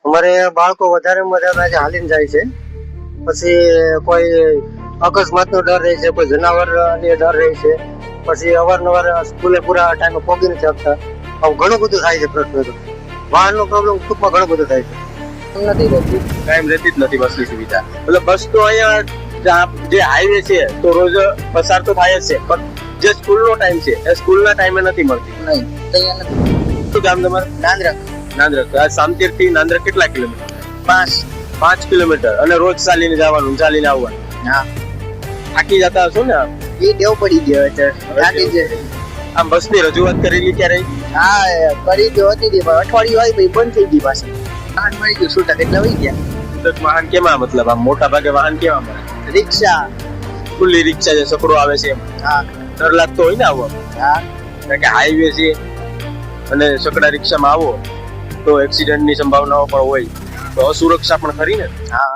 અમારે બાળકો વધારેમાં વધારે આજે હાલીને જાય છે. પછી કોઈ અકસ્માતનો ડર રહે છે, કોઈ જનાવરની ડર રહે છે. પછી અવારનવાર સ્કૂલે પૂરા ટાઈમે પહોંચી નથી શકતા. આવું ઘણું બધું થાય છે. પ્રશ્ન તો વાહનનો પ્રોબ્લેમ ટૂંકમાં ઘણું બધું થાય છે. નથી રહેતી, કાયમ રહેતી જ નથી બસની સુવિધા. એટલે બસ તો અહીંયા જે હાઈવે છે તો રોજ પસાર તો થાય જ છે, પણ જે સ્કૂલનો ટાઈમ છે એ સ્કૂલના ટાઈમે નથી મળતી. નહીં અહીંયા નથી. શું કામ તમારે? નાંદરક નાંદરક. આ સામતીર થી નાંદરક કેટલા કિલોમીટર? 5 કિલોમીટર. અને રોજ ચાલીને જવાનું, ચાલીને આવવાનું. હા થાકી જતા હશો ને? એ ટેવ પડી ગયો છે. થાકી જાય. આમ બસની રજૂઆત કરેલી ક્યારે? હા કરી તો હતી પણ અઠવાડિયું આવી પછી બંધ થઈ ગઈ પાછી. વાહન મળી ગયું છૂટા કેટલા વહી ગયા. વાહન કેમાં, મતલબ આમ મોટા ભાગે વાહન કેવા મળે? રિક્ષા. ખુલ્લી રિક્ષા જે સકડો આવે છે એમ હા ડર લાગતો હોય ને આવવા? હા કારણ કે હાઈવે છે અને સકડા રિક્ષામાં આવો તો એક્સિડન્ટની સંભાવનાઓ પણ હોય, તો અસુરક્ષા પણ ખરી ને. હા